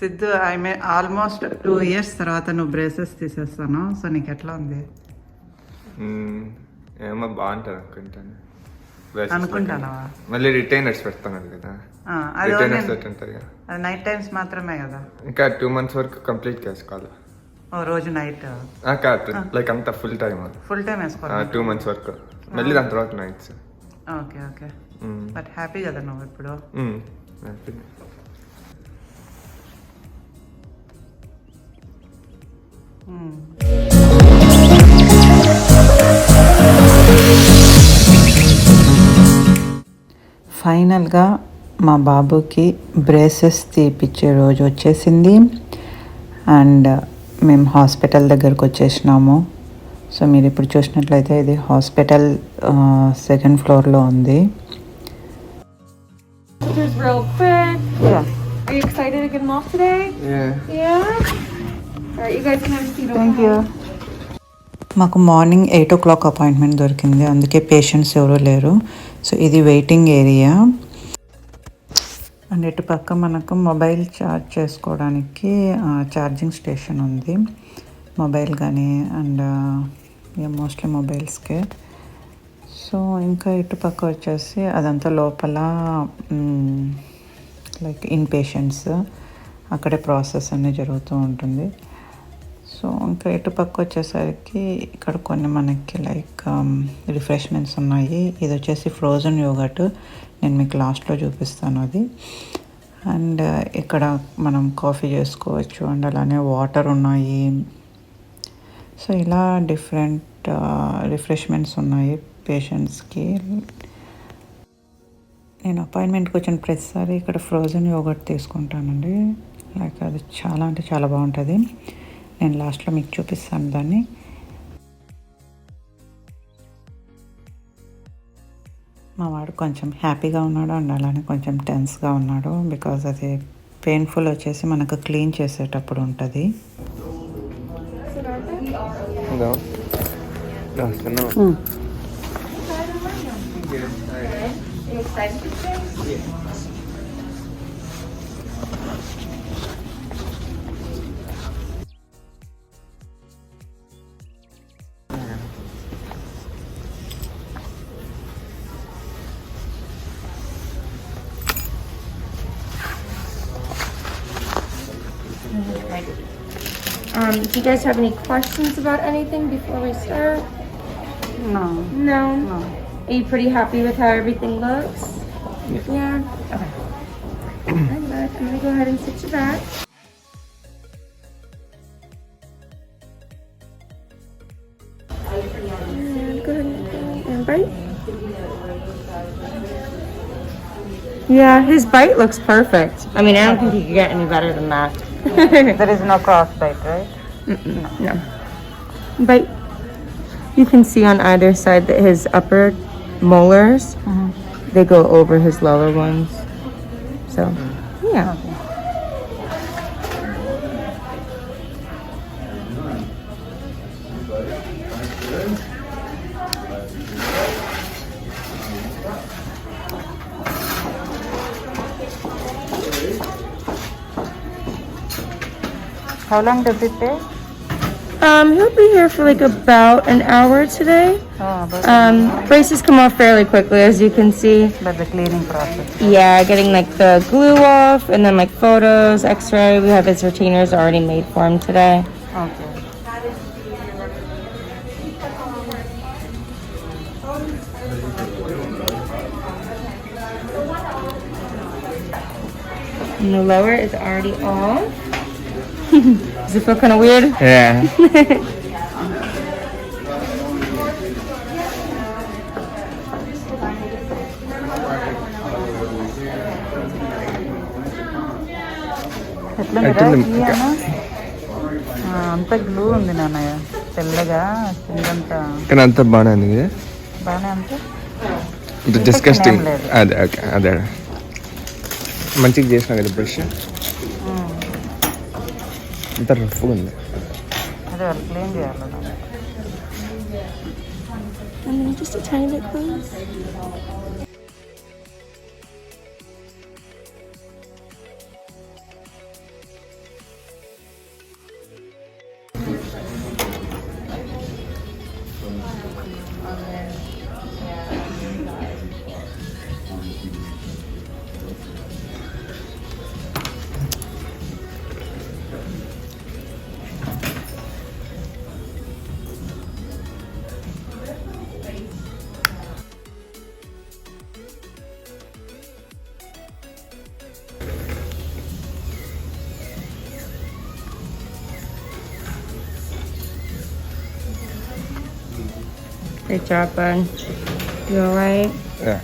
Siddhu I may almost 2 years తర్వాత నువ్వు braces తీసేస్తాను. సో నీకు ఎట్లా ఉంది? ఏమో బాగుంటుంది అనుకుంటానా? మళ్ళీ రిటైనర్స్ పెడతాను కదా, రిటైనర్స్ ఉంటాయి కదా, అది నైట్ టైమ్స్ మాత్రమే కదా. ఇంకా 2 months వరకు కంప్లీట్ చేసుకోవాలి. రోజు నైట్ కాదు, లైక్ అంత ఫుల్ టైం వేసుకోవాలి 2 months వరకు, మళ్ళీ దాని తర్వాత nights. Okay okay. But happy కదా నువ్వు ఇప్పుడు? హ్యాపీ. ఫైనల్గా మా బాబుకి బ్రేసెస్ తీపిచ్చే రోజు వచ్చేసింది అండ్ మేము హాస్పిటల్ దగ్గరకు వచ్చేసినాము. సో మీరు ఇప్పుడు చూసినట్లయితే ఇది హాస్పిటల్ 2nd floorలో ఉంది. Just real quick. Yeah. Are you excited to get them off today? Yeah? Alright, you guys can have a seat. Thank you. మాకు మార్నింగ్ 8 o'clock అపాయింట్మెంట్ దొరికింది, అందుకే పేషెంట్స్ ఎవరూ లేరు. సో ఇది వెయిటింగ్ ఏరియా అండ్ ఇటు పక్క మనకు మొబైల్ ఛార్జ్ చేసుకోవడానికి ఛార్జింగ్ స్టేషన్ ఉంది, మొబైల్ కానీ అండ్ మోస్ట్లీ మొబైల్స్కే. సో ఇంకా ఇటు పక్క వచ్చేసి అదంతా లోపల లైక్ ఇన్ పేషెంట్స్, అక్కడే ప్రాసెస్ అన్నీ జరుగుతూ ఉంటుంది. సో ఇంకా ఇటు పక్క వచ్చేసరికి ఇక్కడ కొన్ని మనకి లైక్ రిఫ్రెష్మెంట్స్ ఉన్నాయి. ఇది వచ్చేసి ఫ్రోజన్ యోగర్ట్, నేను మీకు లాస్ట్లో చూపిస్తాను అది. అండ్ ఇక్కడ మనం కాఫీ చేసుకోవచ్చు అండ్ అలానే వాటర్ ఉన్నాయి. సో ఇలా డిఫరెంట్ రిఫ్రెష్మెంట్స్ ఉన్నాయి పేషెంట్స్కి. నేను అపాయింట్మెంట్కి వచ్చిన ప్రతిసారి ఇక్కడ ఫ్రోజన్ యోగర్ట్ తీసుకుంటానండి. లైక్ అది చాలా అంటే చాలా బాగుంటుంది. నేను లాస్ట్లో మీకు చూపిస్తాను దాన్ని. మా వాడు కొంచెం హ్యాపీగా ఉన్నాడు అండ్ అలానే కొంచెం టెన్స్గా ఉన్నాడు, బికాజ్ అది పెయిన్ఫుల్ వచ్చేసి మనకు క్లీన్ చేసేటప్పుడు ఉంటుంది. Do you guys have any questions about anything before we start? No. No? Are you pretty happy with how everything looks? Yeah? Okay. I'm going to go ahead and sit you back. And go ahead and bite. Yeah, his bite looks perfect. I mean, I don't think you could get any better than that. There is no crossbite, right? No. But you can see on either side that his upper molars, they go over his lower ones. So, yeah. How long does it take? He'll be here for like about an hour today. Braces come off fairly quickly, as you can see. But the cleaning process. Yeah, getting like the glue off, and then like photos, X-ray. We have his retainers already made for him today. Okay. And the lower is already off. Does it feel kind of weird? Yeah. అంత glue ఉంది నాన్నయ్య, తెల్లగా కిందంతా. కానీ అంత బాగానే ఉంది. బాగానే అంటే డిస్కస్టింగ్. అదే ఓకే, అదే మంచిగా చేసిన కదా బ్రష్, అంత రఫ్గా ఉంది. అదే వాళ్ళు క్లీన్ చేయాలి. And then just a tiny bit close. Good job, bud. You alright? Yeah.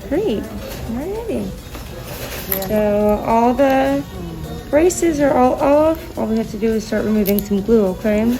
Great. Alrighty. So all the braces are all off. All we have to do is start removing some glue, okay?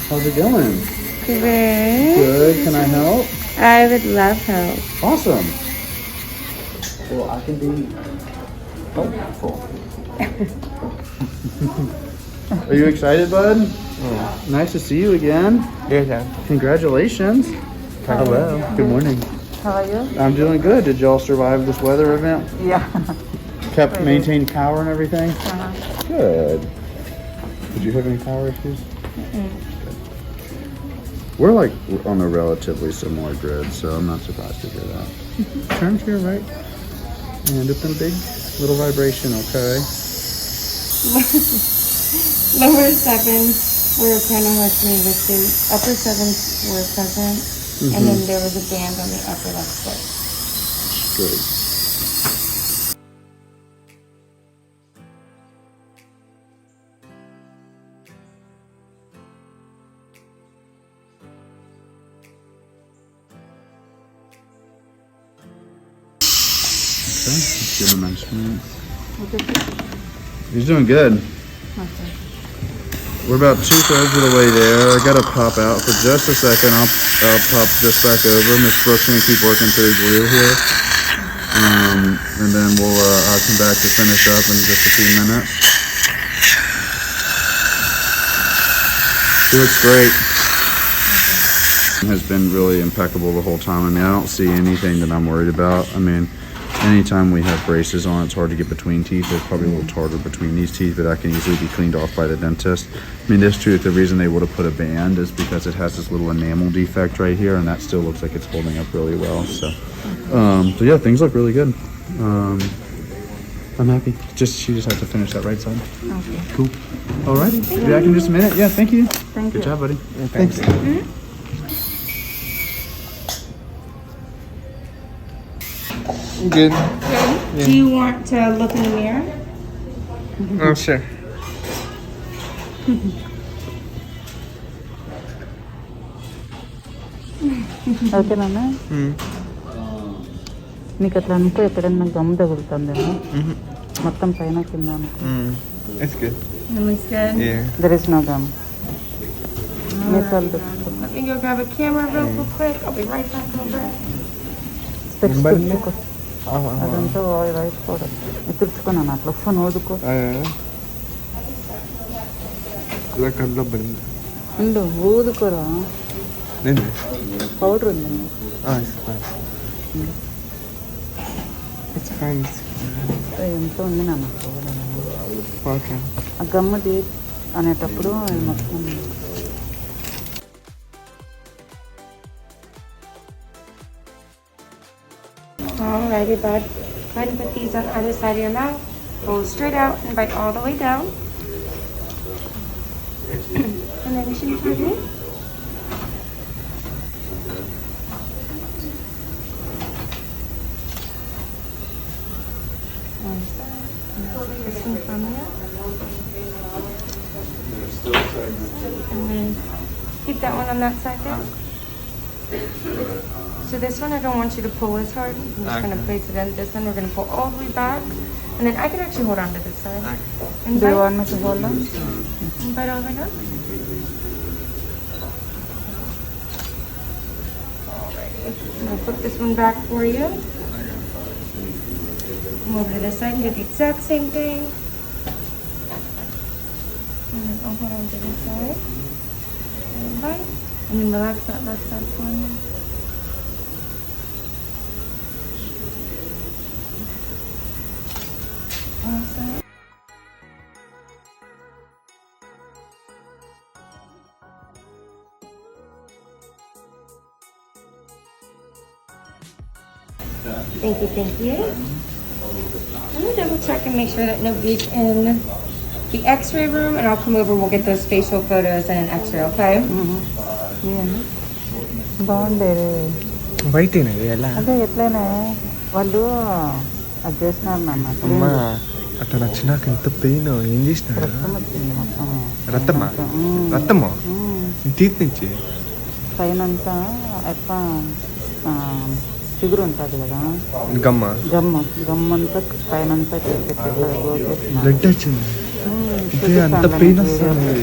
How's it going? Good. Good. Can I help? I would love help. Awesome. Well, I can be helpful. Are you excited, bud? Nice to see you again. Yeah. Congratulations. Hello. Good morning. How are you? I'm doing good. Did y'all survive this weather event? Yeah. Kept maintained power and everything? Good. Did you have any power issues? We're like on a relatively similar grid, so I'm not surprised to hear that. Turn to your right. And it's a big little vibration, okay? Lower 7s were kind of listening with the upper 7s were present, and then there was a band on the upper left foot. Good. Okay, let's give him a nice minute. He's doing good. We're about 2/3 of the way there. I gotta pop out for just a second. I'll pop just back over. Miss Brooks gonna keep working through glue here, and then I'll come back to finish up in just a few minutes. She looks great. Has been really impeccable the whole time. I mean, I don't see anything that I'm worried about. I mean, anytime we have braces on, it's hard to get between teeth. There's probably a little tartar between these teeth, but that can easily be cleaned off by the dentist. I mean, this tooth, the reason they would have put a band is because it has this little enamel defect right here, and that still looks like it's holding up really well. So yeah, things look really good. I'm happy. She just has to finish that right side. Okay. Cool. All right. Be back in just a minute. Yeah, thank you. Thank Good you. job, buddy. Thanks. Good. Okay. Do you want to look in the mirror? Oh, sure. ఓకేనా నీకు అట్లా అనుకో ఎక్కడన్నా gum తగులుతుందేమో మొత్తం పైన కింద అనుకో It's good. It looks good. Yeah. There is no gum Let me go grab a camera real quick. I'll be right back over. Specs తుడుచుకో అదంతా వైట్ పౌడర్ తుడుచుకున్నాను అట్లా ఫోన్ ఓదుకో ఇలా కళ్ళు బండి ఉండు ఊదుకోరా నేను పౌడర్ ఉందండి It's fine. ఎంతో ఉంది నాన్న పౌడర్ Okay. ఆ గమ్మది అనేటప్పుడు అది మొత్తం Alrighty, bud. Go ahead and put these on either side of your mouth. Pull straight out and bite all the way down. And then chin toward me. One side. This one from here. And then keep that one on that side there. So this one I don't want you to pull as hard. I'm just gonna place it in. This one we're gonna pull all the way back. And then I can actually hold on to this side. And Do you bite. want me to hold on? And bite all the way down. Alrighty. I'm gonna flip this one back for you. Come over to this side and do the exact same thing. And then I'll hold on to this side. And bite. And then relax that left side for me. Awesome. Thank you, thank you. Let me double check and make sure that nobody's in the x-ray room, and I'll come over, we'll get those facial photos and an x-ray, okay? బాగుండేది బయటనే ఎలా అదే ఎట్లనే వాళ్ళు అది చేసినారు నాన్న అమ్మా అట్లా నచ్చినాక ఎంత పెయిన్ ఏం చేసినా రక్తం వచ్చింది మొత్తం రక్తమా రక్తమా తీత్ నుంచి పైనంతా ఎట్లా చిగురు ఉంటుంది కదా గమ్మ గమ్మంతా పైనంతా చేసేసి బ్లడ్ వచ్చింది అంటే అంత పెయిన్ వస్తుంది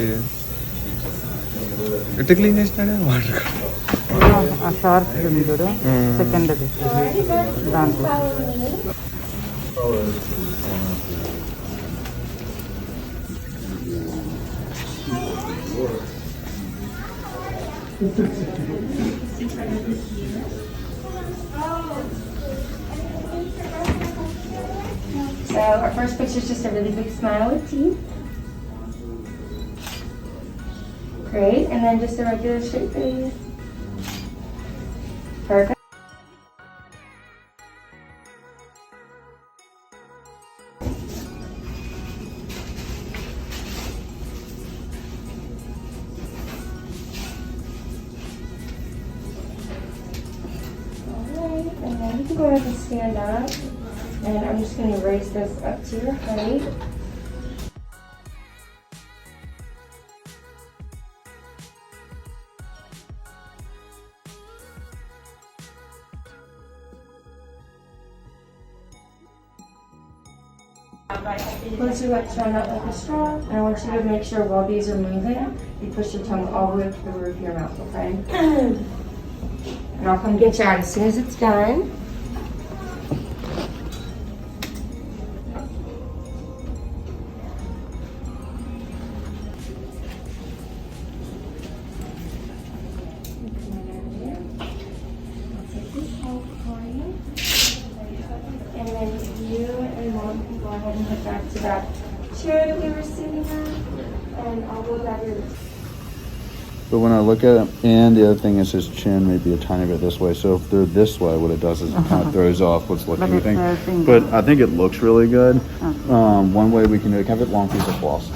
ఎట్లా క్లీన్ చేసినాడే వాటర్ ఆ షార్ప్ ఉంది చూడు సెకండ్ దాంట్లో So our first picture is just a really big smile with teeth. Great, and then just a regular straight face. Perfect. Alright, and then you can go ahead and stand up. And I'm just going to raise this up to your height. Close your left tongue out like a straw, and I want you to make sure while these are moving, you push your tongue all the way to the roof of your mouth, okay? And I'll come get you out as soon as it's done. And then you and Mom can go ahead and head back to that chair that we were sitting on, and I'll go grab your. But when I look at him, and the other thing is his chin may be a tiny bit this way. So if they're this way, what it does is it kind of throws off what's looking But thing. it's But I think it looks really good. One way we can do it, have it long piece of floss.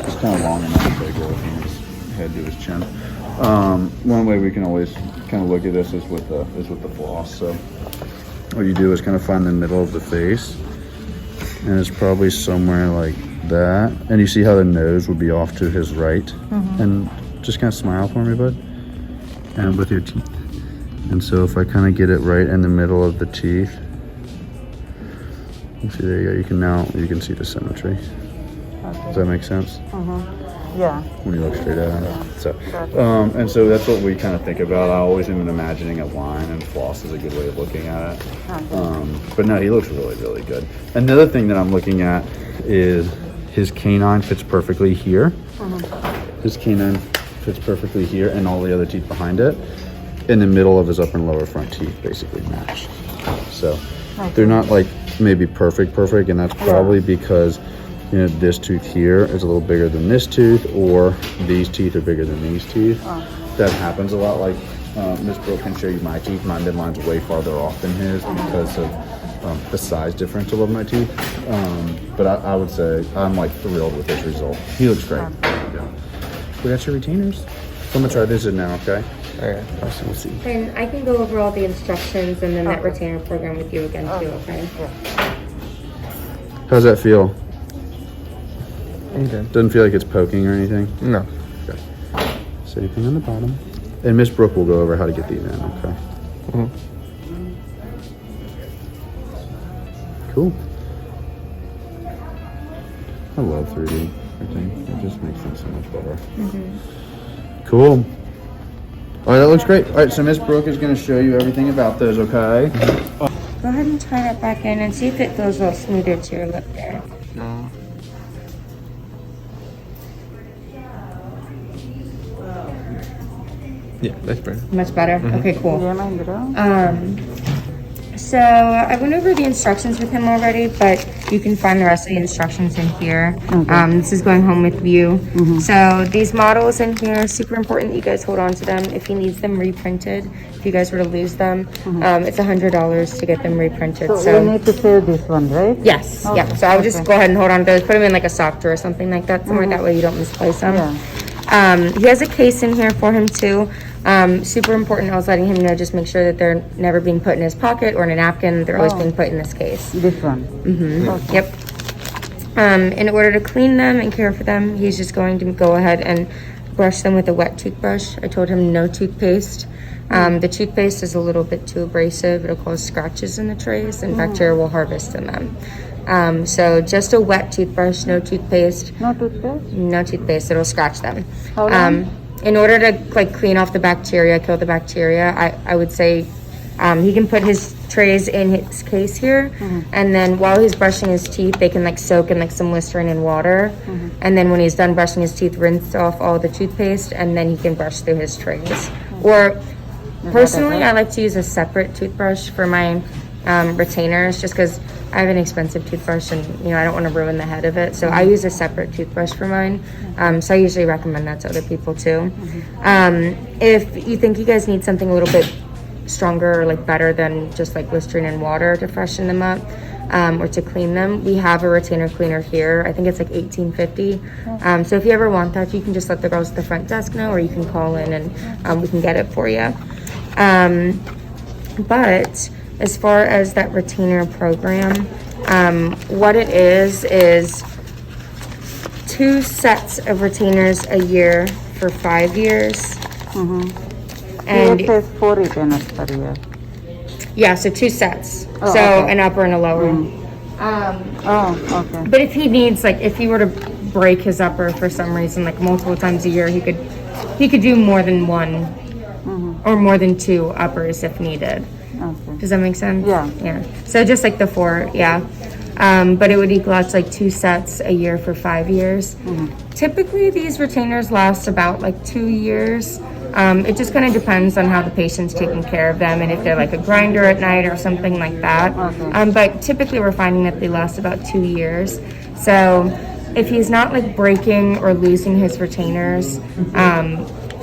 It's kind of long enough to go from his head to his chin. One way we can always kind of look at this is with the floss. So what you do is kind of find the middle of the face, and it's probably somewhere like that. And you see how the nose would be off to his right, and just kind of smile for me, bud, and with your teeth. And so if I kind of get it right in the middle of the teeth, you see, there you go. You can see the symmetry. Does that make sense? Yeah. When you look straight at him. So, and so that's what we kind of think about. I always am imagining a line, and floss is a good way of looking at it. But no, he looks really, really good. Another thing that I'm looking at is his canine fits perfectly here. His canine fits perfectly here, and all the other teeth behind it, in the middle of his upper and lower front teeth, basically match. So they're not like maybe perfect, and that's probably because, you know, this tooth here is a little bigger than this tooth, or these teeth are bigger than these teeth. That happens a lot. Like Miss Brooke can show you my teeth. My midline's way farther off than his because of the size differential of my teeth. But I would say I'm like thrilled with this result. He looks great. We got your retainers. So I'm gonna try this in now, okay? Okay. We'll see. And I can go over all the instructions and then that retainer program with you again too, okay? How's that feel? Okay. Doesn't feel like it's poking or anything? No. Okay. So Same thing on the bottom. And Miss Brooke will go over how to get these in, okay? Cool. I love 3D printing. It just makes things so much better. Cool. All right, that looks great. All right, so Miss Brooke is going to show you everything about those, okay? Go ahead and tie that back in and see if it feels a little smoother to your lip there. No. Yeah, that's better. Much better? Okay, cool. So I went over the instructions with him already, but you can find the rest of the instructions in here. This is going home with you. So these models in here, super important that you guys hold on to them. If he needs them reprinted, if you guys were to lose them, it's $100 to get them reprinted. So we need to save this one, right? Yes, yeah. So I would just go ahead and hold on to those, put them in like a sock drawer or something like that, somewhere that way you don't misplace them. He has a case in here for him too. Super important, I was letting him know, just make sure that they're never being put in his pocket or in a napkin. They're always being put in this case. This one? Yep. In order to clean them and care for them, he's just going to go ahead and brush them with a wet toothbrush. I told him no toothpaste. The toothpaste is a little bit too abrasive. It'll cause scratches in the trays and bacteria will harvest in them. So just a wet toothbrush, no toothpaste. No toothpaste? No toothpaste, it'll scratch them. How long? In order to like clean off the bacteria, kill the bacteria, I would say he can put his trays in his case here, and then while he's brushing his teeth, they can like soak in like some Listerine and water, and then when he's done brushing his teeth, rinse off all the toothpaste, and then he can brush through his trays. Or personally, I like to use a separate toothbrush for my retainers, just because I have an expensive toothbrush and I don't want to ruin the head of it, so I use a separate toothbrush for mine. So I usually recommend that to other people too. If you think you guys need something a little bit stronger or like better than just like Listerine and water to freshen them up or to clean them, we have a retainer cleaner here. I think it's like $18.50. So if you ever want that, you can just let the girls at the front desk know, or you can call in and we can get it for you. But as far as that retainer program, what it is 2 sets of retainers a year for 5 years. And it says 4 retainers per year. Yeah, so 2 sets. Oh, so okay. an upper and a lower. Okay. But if he needs, like, if he were to break his upper for some reason, like multiple times a year, he could do more than 1 or more than 2 uppers if needed. Okay. Does that make sense? Yeah. So just like the 4, yeah. But it would equal out to like 2 sets a year for 5 years. Typically, these retainers last about like 2 years. It just kind of depends on how the patient's taking care of them and if they're like a grinder at night or something like that. But typically, we're finding that they last about 2 years. So if he's not like breaking or losing his retainers,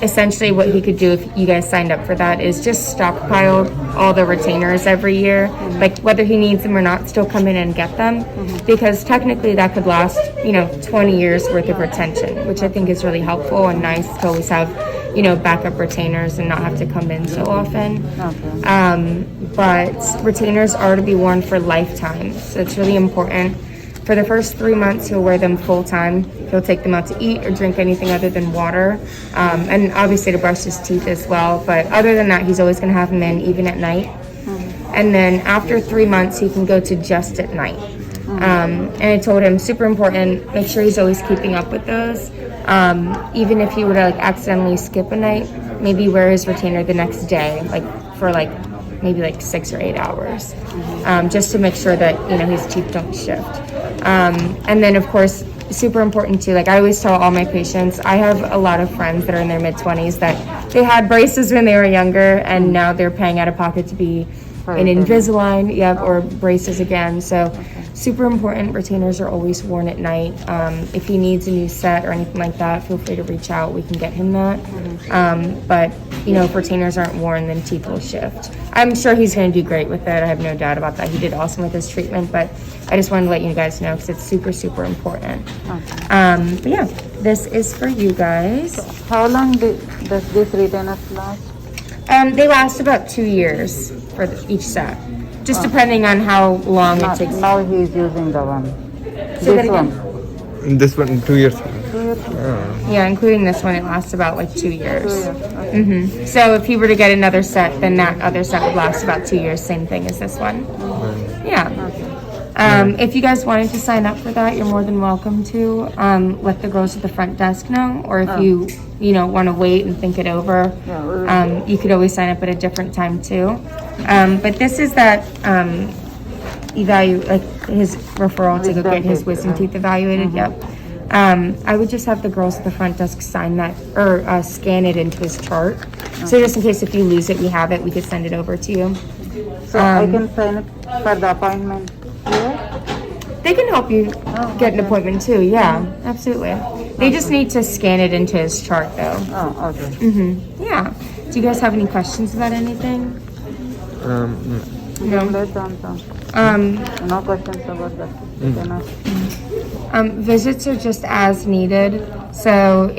essentially what he could do if you guys signed up for that is just stockpile all the retainers every year, like whether he needs them or not, still come in and get them, because technically that could last 20 years worth of retention, which I think is really helpful and nice to always have backup retainers and not have to come in so often. But retainers are to be worn for lifetime, so it's really important. For the first 3 months, he'll wear them full time. He'll take them out to eat or drink anything other than water, and obviously to brush his teeth as well. But other than that, he's always going to have them in even at night. And then after 3 months, he can go to just at night. And I told him, super important, make sure he's always keeping up with those. Even if he were to like accidentally skip a night, maybe wear his retainer the next day, like for like maybe like 6 or 8 hours, just to make sure that his teeth don't shift. And then of course, super important too, like I always tell all my patients, I have a lot of friends that are in their mid-20s that they had braces when they were younger and now they're paying out of pocket to be in Invisalign, or braces again. So super important, retainers are always worn at night. If he needs a new set or anything like that, feel free to reach out, we can get him that. But if retainers aren't worn, then teeth will shift. I'm sure he's going to do great with it, I have no doubt about that. He did awesome with his treatment, but I just wanted to let you guys know because it's super, super important. But yeah, this is for you guys. How long does this retainers last? They last about 2 years for each set, just depending on how long it takes. Now he's using the one. Say that This again? one. This one 2 years. 2 years. Yeah, including this one, it lasts about like 2 years. So if you were to get another set, then that other set would last about 2 years. Same thing as this one. Yeah. If you guys wanted to sign up for that, you're more than welcome to. Let the girls at the front desk know, or if you want to wait and think it over, you could always sign up at a different time too. But this is that his referral to go get his wisdom teeth evaluated. Yep. I would just have the girls at the front desk sign that or scan it into his chart. So just in case if you lose it, we have it. We could send it over to you. So I can sign it for the appointment here? They can help you get an appointment too. Yeah, absolutely. They just need to scan it into his chart though. Oh, okay. Yeah. Do you guys have any questions about anything? No. No questions about that. Visits are just as needed. So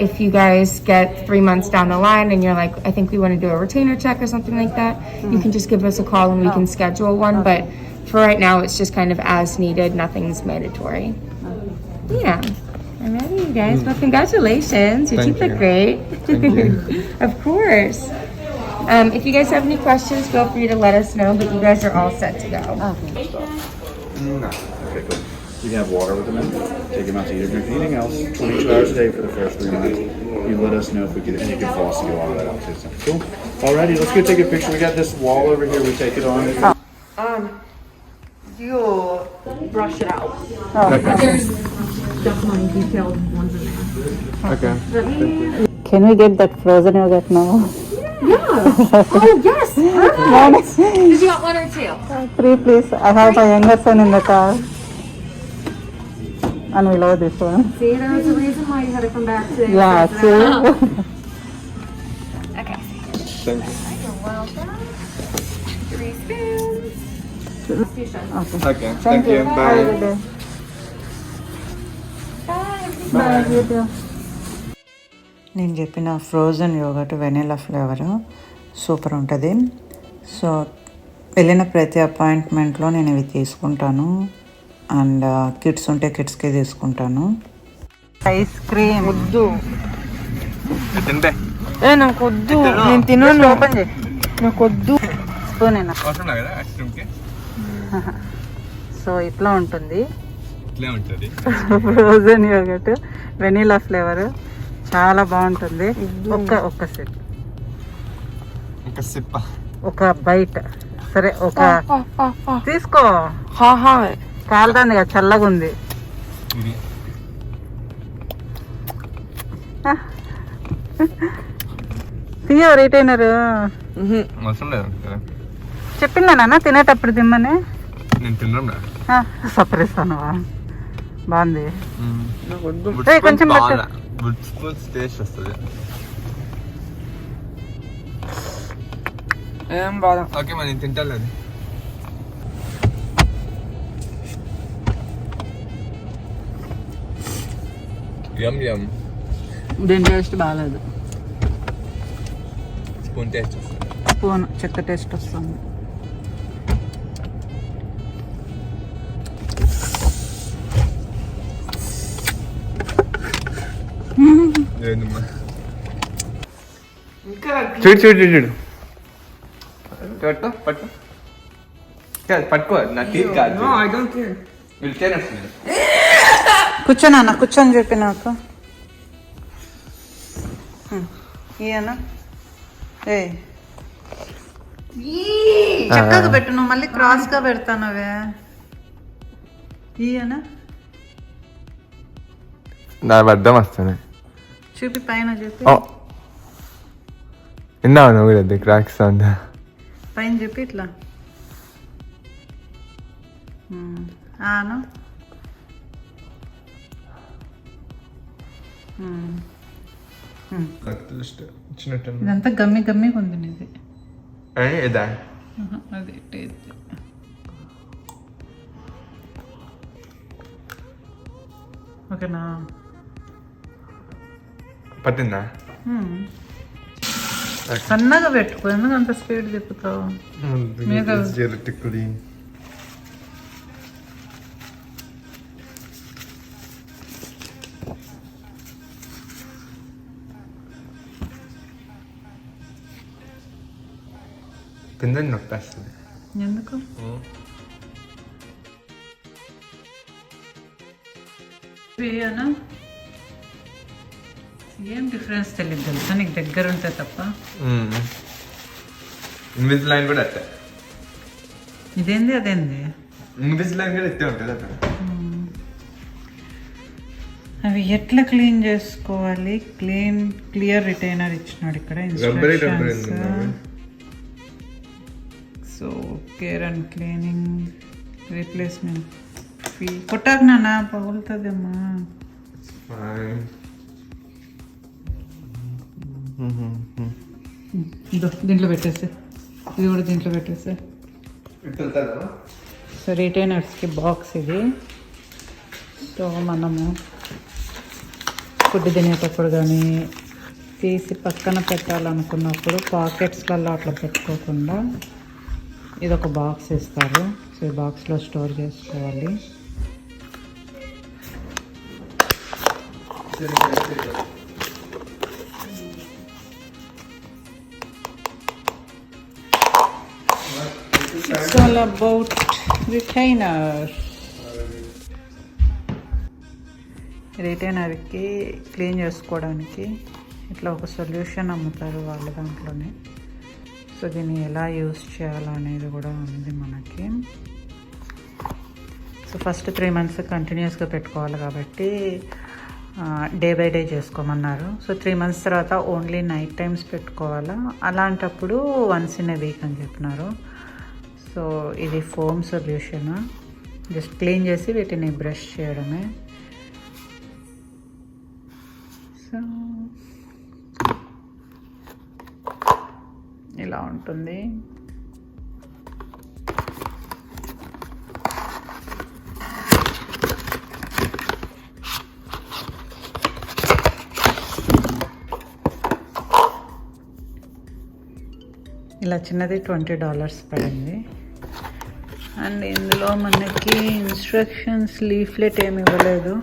if you guys get 3 months down the line and you're like, I think we want to do a retainer check or something like that, you can just give us a call and we can schedule one. But for right now, it's just kind of as needed. Nothing's mandatory. Yeah. I'm ready, you guys. Well, congratulations. Your teeth look great. Thank you. Of course. If you guys have any questions, feel free to let us know. But you guys are all set to go. Okay, cool. You can have water with them in. Take them out to eat or drink anything else. 22 hours a day for the first 3 months. You let us know if we could, and you can floss to get all of that out too. So, cool. Alrighty, let's go take a picture. We got this wall over here. We take it on. You brush it out. Okay. Definitely detailed ones in there. Okay. Can we get that frozen yogurt now? Yeah. Oh yes. Perfect. Did you want 1 or 2? 3 please. I have my younger son in the car. And we love this one. See, there was a reason why you had to come back today. Yeah, see? Okay. Thank you. You're welcome. 3 spoons. Okay. Thank you. Have a Bye. good day. Bye. Bye. You too. నేను చెప్పిన frozen yoghurt vanilla flavour super ఉంటుంది. So వెళ్ళిన ప్రతి అపాయింట్మెంట్లో నేను ఇవి తీసుకుంటాను. And kids ఉంటే కిడ్స్కే తీసుకుంటాను. ఐస్ క్రీమ్ వద్దు. తింటే నాకు వద్దు. నేను తినను. ఓపెన్ చేయి. నాకు వద్దు. స్పూనేనా? అవసరం కదా ఐస్ క్రీమ్కి. సో ఇట్లా ఉంటుంది ఇట్లే ఉంటుంది. ఫ్రోజన్ యోగర్ట్ వెనిలా ఫ్లేవర్ చాలా బాగుంటుంది. ఒక్క సిప్, ఒక సిప్ప, ఒక బైట్. సరే ఒక తీసుకో. కాలుతుంది కదా, చల్లగా ఉంది. తీయ రిటైనర్ అవసరం లేదు కదా. చెప్పిందా నాన్న తినేటప్పుడు తిమ్మని? నేను తినడం సపరేస్తాను. బాగుంది. కొంచెం పెట్టు. టేస్ట్ వస్తుంది. ఏం బాధ. ఓకే మరి నేను తింటాను అది. యమ్ యమ్. దీని టేస్ట్ బాగాలేదు. స్పూన్ టేస్ట్ వస్తుంది. స్పూన్ చెక్క టేస్ట్ వస్తుంది. చూడు చూడు చూడు పట్టు పట్టు పట్టుకో. నా టీత్ కాదు. వీళ్ళు తినేస్తుంది. కూర్చోనా కూర్చొని చెప్పి నాకు. ఈయన ఏ చక్కగా పెట్టు. నువ్వు మళ్ళీ క్రాస్గా పెడతానవే. ఈయన నా అర్థం వస్తుంది. చూపి పైన చెప్పి. విన్నావు నువ్వు కూడా క్రాక్స్ అంతా పైన చెప్పి ఇట్లా. ఆను ఇదంతా గమ్మి గమ్మిగా ఉంది నీది. ఇదా అది టేస్ట్. ఓకేనా? పట్టిందా? సన్నగా పెట్టుకో. ఎందుకు అంత స్పీడ్ తిప్పుతావు? కింద నొప్పేస్తుంది. ఎందుకు? అనా ఏం డిఫరెన్స్ తెలియదు తెలుసా నీకు దగ్గర ఉంటే తప్ప. ఇన్విజ్ లైన్ కూడా అట్టే. ఇదేంది అదేంది? ఇన్విజ్ లైన్ కూడా ఎత్తే ఉంటుంది అక్కడ. అవి ఎట్లా క్లీన్ చేసుకోవాలి? క్లియర్ రిటైనర్ ఇచ్చినాడు ఇక్కడ instructions. So care and cleaning replacement fee కొట్టాక నాన్న పగులుతుందమ్మా. దీంట్లో పెట్టేసి ఇది కూడా దీంట్లో పెట్టేసి. సో రిటైనర్స్కి బాక్స్ ఇది. సో మనము ఫుడ్ తినేటప్పుడు కానీ తీసి పక్కన పెట్టాలనుకున్నప్పుడు పాకెట్స్లలో అట్లా పెట్టుకోకుండా ఇదొక బాక్స్ ఇస్తారు. సో ఈ బాక్స్లో స్టోర్ చేసుకోవాలి. It's all about retainer. రిటైనర్కి క్లీన్ చేసుకోవడానికి ఇట్లా ఒక సొల్యూషన్ అమ్ముతారు వాళ్ళ దాంట్లోనే. సో దీన్ని ఎలా యూస్ చేయాలనేది కూడా ఉంది మనకి. సో ఫస్ట్ 3 months కంటిన్యూస్గా పెట్టుకోవాలి కాబట్టి డే బై డే చేసుకోమన్నారు. సో 3 months తర్వాత ఓన్లీ నైట్ టైమ్స్ పెట్టుకోవాలా, అలాంటప్పుడు వన్స్ ఇన్ ఎ వీక్ అని చెప్పినారు. సో ఇది ఫోమ్ సొల్యూషన్, జస్ట్ క్లీన్ చేసి వీటిని బ్రష్ చేయడమే. సో ఇలా ఉంటుంది. ఇలా చిన్నది $20 పడింది. అండ్ ఇందులో మనకి ఇన్స్ట్రక్షన్స్ లీఫ్లెట్ ఏమి ఇవ్వలేదు,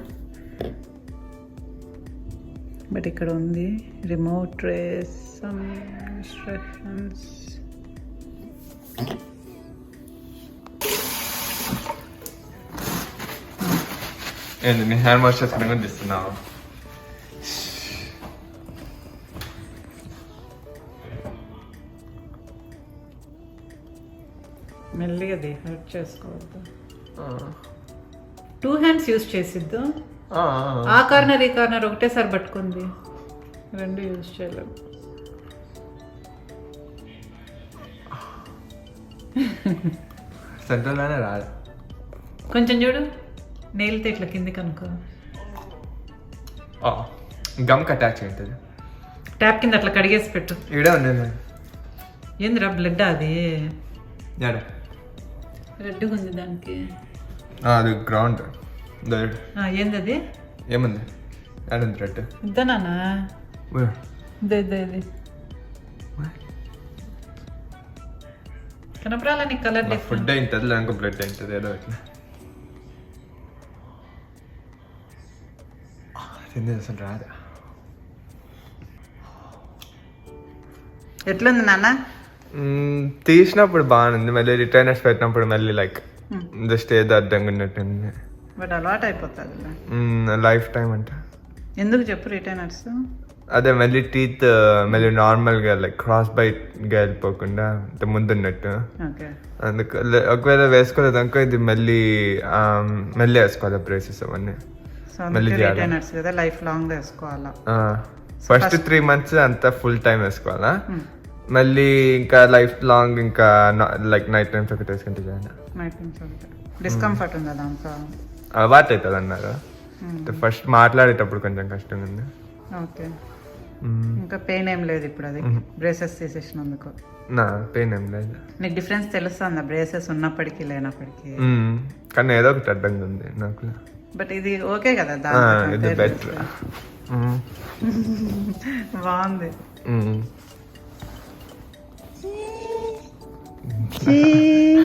బట్ ఇక్కడ ఉంది రిమోట్ ట్రేస్, సమ్ ఇన్స్ట్రక్షన్స్. ఏంటి నీ హ్యాండ్ వాష్ చేసుకుని కూడా తీస్తున్నావు? మెల్లిగా హర్ట్ చేసుకోవద్దు. 2 hands యూజ్ చేసిద్దు. ఆ కార్నర్ ఈ కార్నర్ ఒకటేసారి పట్టుకుంది, 2 యూజ్ చేయలేదు. సెంట్రల్లోనే రాదు. కొంచెం చూడు, నెయిల్తో ఇట్లా కిందికి అనుకో. గమ్కి అటాచ్ అవుతుంది. ట్యాప్ కింద అట్లా కడిగేసి పెట్టు. ఈడే ఉంది. ఏందిరా బ్లడ్ అది? యాడ రెడ్గా ఉంది దానికి. అది గ్రౌండ్. ఏంది అది? ఏముంది? యాడుంది రెడ్? ఇద్దనా? ఇది కనపరాల నీ కలర్ ఫుడ్ అయింటుంది, లేక బ్లడ్ అయింటుంది, ఏదో ఇట్లా తింది అసలు రాదు. ఎట్లుంది నాన్న? తీసినప్పుడు బాగుంది, మళ్ళీ రిటైనర్స్ పెట్టినప్పుడు మళ్ళీ లైక్ జస్ట్ ఏదో అర్థంగా ఉన్నట్టుంది. బట్ అలవాటు అయిపోతుంది లైఫ్ టైం అంట. ఎందుకు చెప్పు రిటైనర్స్? అదే మళ్ళీ టీత్ మళ్ళీ నార్మల్గా లైక్ క్రాస్ బైట్ గా వెళ్ళిపోకుండా ఇంత ముందున్నట్టు. అందుకు ఒకవేళ వేసుకోలేదు అనుకో ఇది మళ్ళీ వేసుకోవాలి బ్రేసెస్ అవన్నీ. రిటైనర్స్ కదా లైఫ్ లాంగ్ వేసుకోవాలా. ఫస్ట్ 3 months అంతా ఫుల్ టైం వేసుకోవాలా, మళ్ళీ ఇంకా లైఫ్ లాంగ్ ఇంకా లైక్ నైట్ టైమ్స్ ఒకటి వేసుకుంటే డిస్కంఫర్ట్ ఉందా దాంతో? అలవాటు అవుతుంది అన్నారు. ఫస్ట్ మాట్లాడేటప్పుడు కొంచెం కష్టంగా ఉంది. ఓకే. ఇంకా పెయిన్ ఏం లేదు ఇప్పుడు అది బ్రేసెస్ తీసేసినందుకు? నా పెయిన్ ఏం లేదు. నీకు డిఫరెన్స్ తెలుస్తుందా బ్రేసెస్ ఉన్నప్పటికీ లేనప్పటికీ? కానీ ఏదో ఒకటి అడ్డంగా ఉంది నాకు. బట్ ఇది ఓకే కదా, ఇది బెటర్. బాగుంది.